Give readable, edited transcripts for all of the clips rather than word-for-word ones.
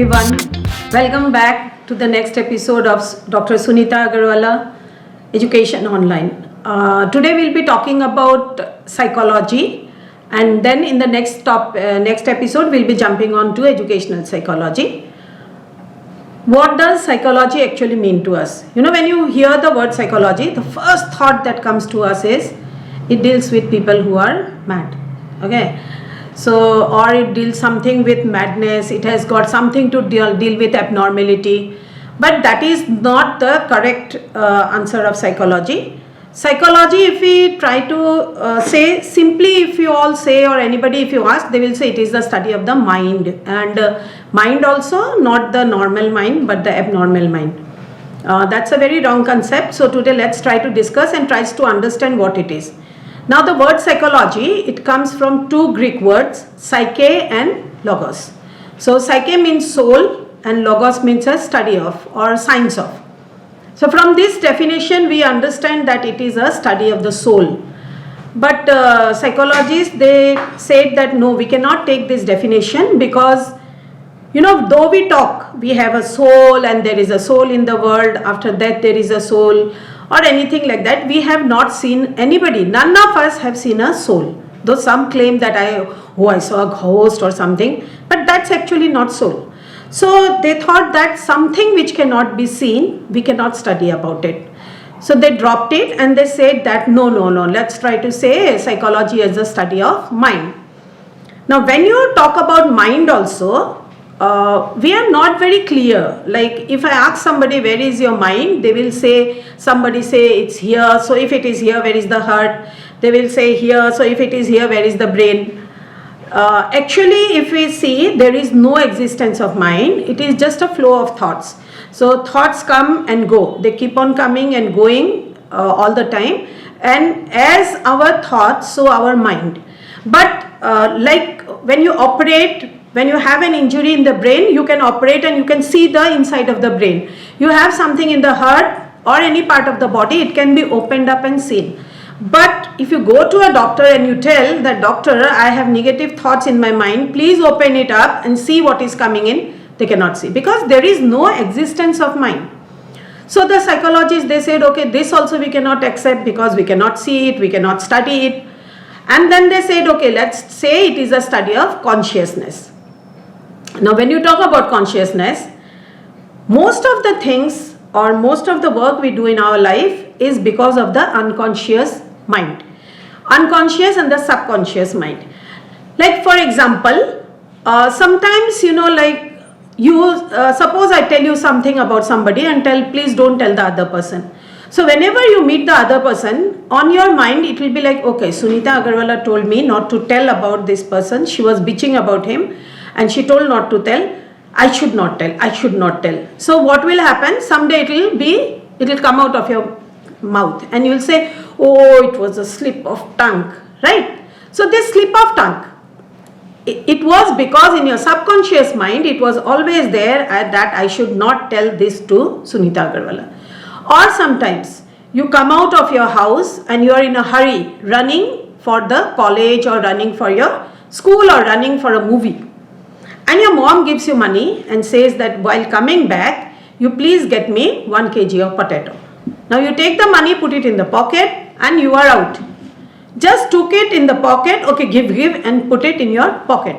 everyone. Welcome back to the next episode of Dr. Sunita Agarwalla, Education Online. Today we'll be talking about psychology, and then in the next episode we'll be jumping on to educational psychology. What does psychology actually mean to us? You know, when you hear the word psychology, the first thought that comes to us is it deals with people who are mad. Okay. So, or it deals something with madness, it has got something to deal with abnormality, but that is not the correct answer of psychology. Psychology, if we try to say simply, if you all say, or anybody if you ask, they will say it is the study of the mind, and mind also, not the normal mind but the abnormal mind. That's a very wrong concept. So today let's try to discuss and tries to understand what it is. Now the word psychology, it comes from two Greek words, psyche and logos. So psyche means soul and logos means a study of or science of. So from this definition we understand that it is a study of the soul. But psychologists, they said that no, we cannot take this definition because, you know, though we talk, we have a soul and there is a soul in the world, after that there is a soul, or anything like that. We have not seen anybody, none of us have seen a soul, though some claim that I saw a ghost or something, but that's actually not soul. So they thought that something which cannot be seen, we cannot study about it. So they dropped it and they said that no, let's try to say psychology as a study of mind. Now when you talk about mind also, we are not very clear. Like if I ask somebody where is your mind, they will say, somebody say it's here, so if it is here, where is the heart? They will say here, so if it is here, where is the brain? Actually, if we see, there is no existence of mind, it is just a flow of thoughts. So thoughts come and go, they keep on coming and going all the time, and as our thoughts, so our mind. But like when you operate, when you have an injury in the brain, you can operate and you can see the inside of the brain. You have something in the heart or any part of the body, it can be opened up and seen. But if you go to a doctor and you tell that, doctor, I have negative thoughts in my mind, please open it up and see what is coming in, they cannot see because there is no existence of mind. So the psychologists, they said, okay, this also we cannot accept because we cannot see it, we cannot study it. And then they said, okay, let's say it is a study of consciousness. Now when you talk about consciousness, most of the things or most of the work we do in our life is because of the unconscious mind. Unconscious and the subconscious mind. Like for example, sometimes, you know, like you, suppose I tell you something about somebody and tell, please don't tell the other person. So whenever you meet the other person, on your mind it will be like, okay, Sunita Agarwalla told me not to tell about this person, she was bitching about him and she told not to tell, I should not tell. So what will happen? Someday it will come out of your mouth and you will say, oh, it was a slip of tongue, right? So this slip of tongue, it was because in your subconscious mind, it was always there that I should not tell this to Sunita Agarwalla. Or sometimes you come out of your house and you are in a hurry, running for the college or running for your school or running for a movie. And your mom gives you money and says that while coming back, you please get me 1 kg of potato. Now you take the money, put it in the pocket and you are out. Just took it in the pocket, okay, give and put it in your pocket.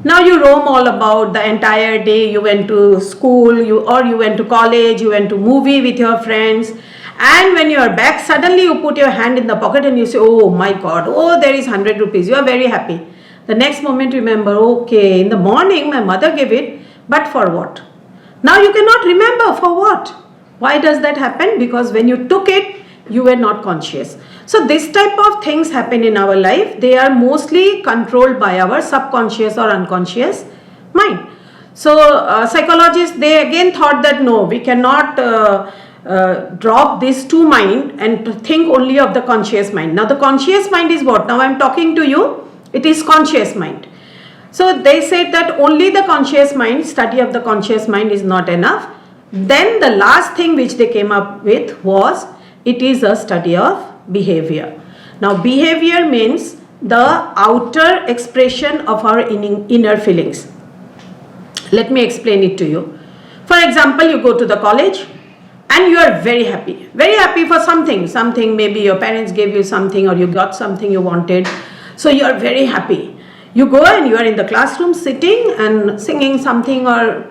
Now you roam all about the entire day, you went to school, you went to college, you went to movie with your friends, and when you are back, suddenly you put your hand in the pocket and you say, oh my God, oh there is 100 rupees, you are very happy. The next moment remember, okay, in the morning my mother gave it, but for what? Now you cannot remember for what. Why does that happen? Because when you took it, you were not conscious. So this type of things happen in our life. They are mostly controlled by our subconscious or unconscious mind. So psychologists, they again thought that no, we cannot drop this to mind and think only of the conscious mind. Now the conscious mind is what? Now I am talking to you. It is conscious mind. So they said that only the conscious mind, study of the conscious mind is not enough. Then the last thing which they came up with was, it is a study of behavior. Now behavior means the outer expression of our inner feelings. Let me explain it to you. For example, you go to the college and you are very happy for something, maybe your parents gave you something or you got something you wanted, so you are very happy. You go and you are in the classroom sitting and singing something or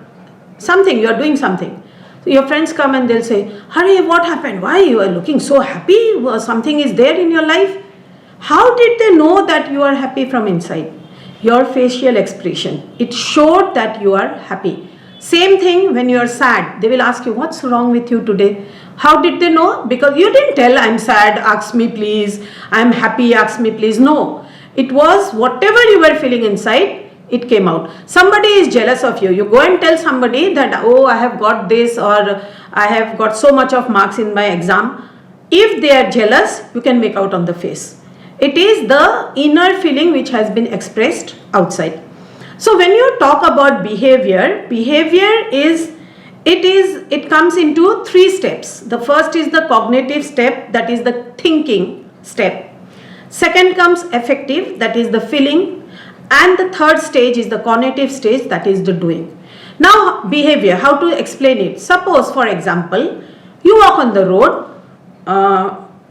something, you are doing something. So your friends come and they'll say, "Hurry, what happened? Why you are looking so happy? Something is there in your life?" How did they know that you are happy from inside? Your facial expression, it showed that you are happy. Same thing when you are sad, they will ask you, "What's wrong with you today?" How did they know? Because you didn't tell, "I'm sad, ask me please, I'm happy, ask me please." No, it was whatever you were feeling inside, it came out. Somebody is jealous of you, you go and tell somebody that, "Oh, I have got this," or "I have got so much of marks in my exam." If they are jealous, you can make out on the face. It is the inner feeling which has been expressed outside. So when you talk about behavior, it comes into 3 steps. The first is the cognitive step, that is the thinking step. Second comes affective, that is the feeling. And the third stage is the cognitive stage, that is the doing. Now behavior, how to explain it? Suppose for example, you walk on the road,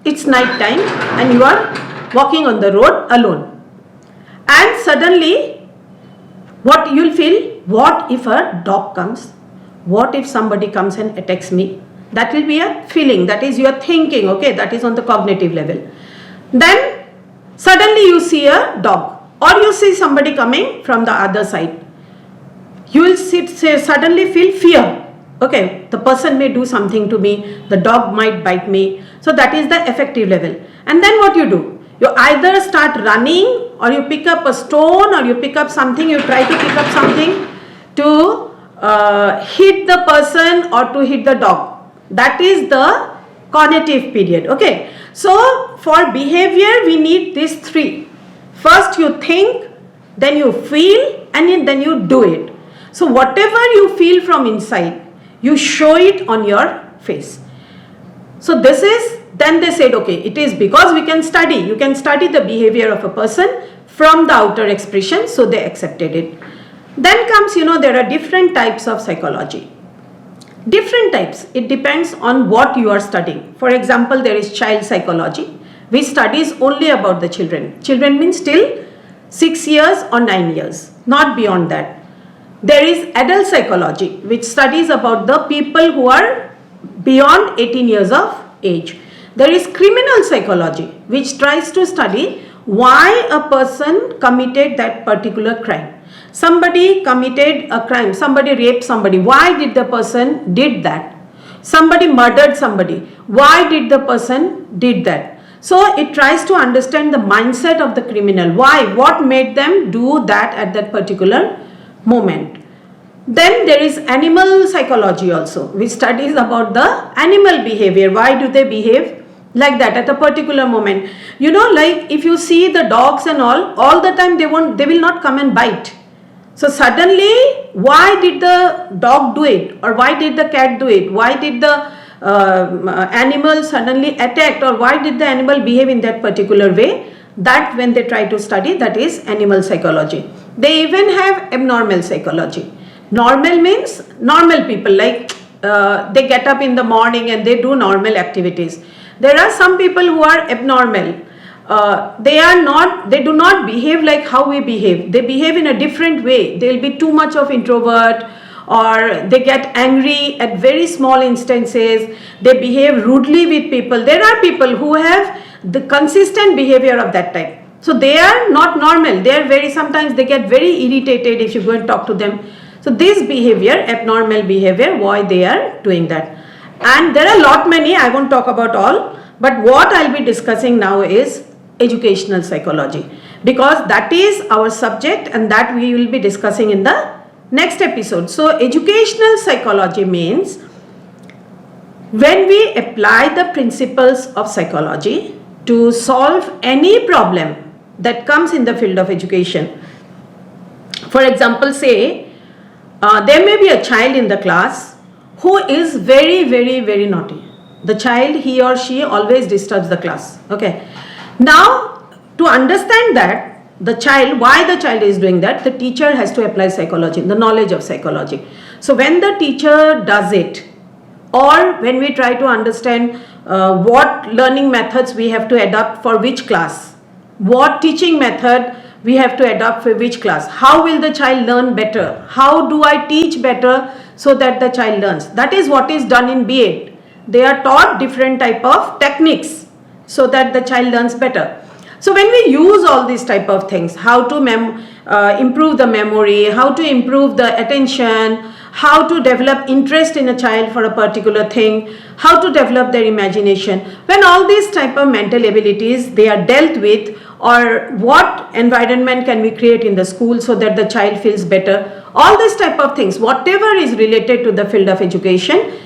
it's night time and you are walking on the road alone. And suddenly what you'll feel, what if a dog comes? What if somebody comes and attacks me? That will be a feeling, that is your thinking, okay, that is on the cognitive level. Then suddenly you see a dog or you see somebody coming from the other side. You will suddenly feel fear. Okay, the person may do something to me, the dog might bite me. So that is the affective level. And then what you do? You either start running or you pick up a stone or you pick up something, you try to pick up something to hit the person or to hit the dog. That is the cognitive period. Okay, so for behavior we need these 3. First you think, then you feel, and then you do it. So whatever you feel from inside, you show it on your face. So this is, then they said, okay, it is because we can study, you can study the behavior of a person from the outer expression, so they accepted it. Then comes, there are different types of psychology. Different types, it depends on what you are studying. For example, there is child psychology, which studies only about the children. Children means till 6 years or 9 years, not beyond that. There is adult psychology, which studies about the people who are beyond 18 years of age. There is criminal psychology, which tries to study why a person committed that particular crime. Somebody committed a crime, somebody raped somebody, why did the person did that? Somebody murdered somebody, why did the person did that? So it tries to understand the mindset of the criminal, why, what made them do that at that particular moment. Then there is animal psychology also, which studies about the animal behavior, why do they behave like that at a particular moment. Like if you see the dogs and all the time they will not come and bite. So suddenly, why did the dog do it, or why did the cat do it, why did the animal suddenly attacked, or why did the animal behave in that particular way? That when they try to study, that is animal psychology. They even have abnormal psychology. Normal means normal people, like they get up in the morning and they do normal activities. There are some people who are abnormal. They do not behave like how we behave. They behave in a different way. They will be too much of introvert, or they get angry at very small instances. They behave rudely with people. There are people who have the consistent behavior of that type. So they are not normal. They are sometimes they get very irritated if you go and talk to them. So this behavior, abnormal behavior, why they are doing that. And there are a lot many, I won't talk about all, but what I'll be discussing now is educational psychology, because that is our subject and that we will be discussing in the next episode. So educational psychology means when we apply the principles of psychology to solve any problem that comes in the field of education. For example, say there may be a child in the class who is very, very, very naughty. The child, he or she always disturbs the class. Okay. Now, to understand that, the child, why the child is doing that, the teacher has to apply psychology, the knowledge of psychology. So when the teacher does it, or when we try to understand what learning methods we have to adopt for which class, what teaching method we have to adopt for which class, how will the child learn better, how do I teach better so that the child learns. That is what is done in B.Ed. They are taught different type of techniques so that the child learns better. So when we use all these type of things, how to improve the memory, how to improve the attention, how to develop interest in a child for a particular thing, how to develop their imagination, when all these type of mental abilities they are dealt with, or what environment can we create in the school so that the child feels better, all this type of things, whatever is related to the field of education.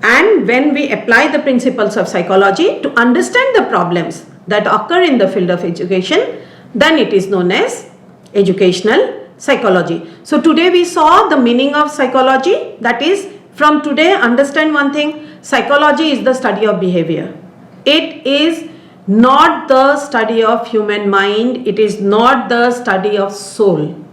And when we apply the principles of psychology to understand the problems that occur in the field of education, then it is known as educational psychology. So today we saw the meaning of psychology. That is, from today understand one thing, psychology is the study of behavior. It is not the study of human mind, it is not the study of soul.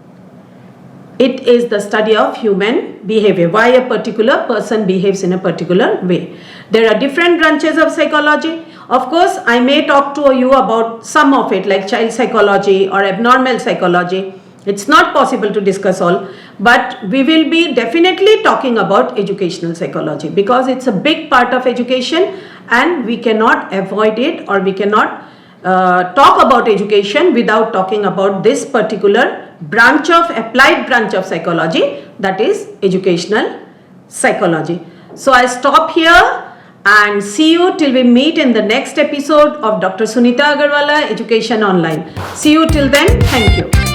It is the study of human behavior, why a particular person behaves in a particular way. There are different branches of psychology. Of course, I may talk to you about some of it, like child psychology or abnormal psychology. It's not possible to discuss all, but we will be definitely talking about educational psychology because it's a big part of education and we cannot avoid it, or we cannot talk about education without talking about this particular branch of applied branch of psychology, that is educational psychology. So I stop here and see you till we meet in the next episode of Dr. Sunita Agarwalla Education Online. See you till then. Thank you.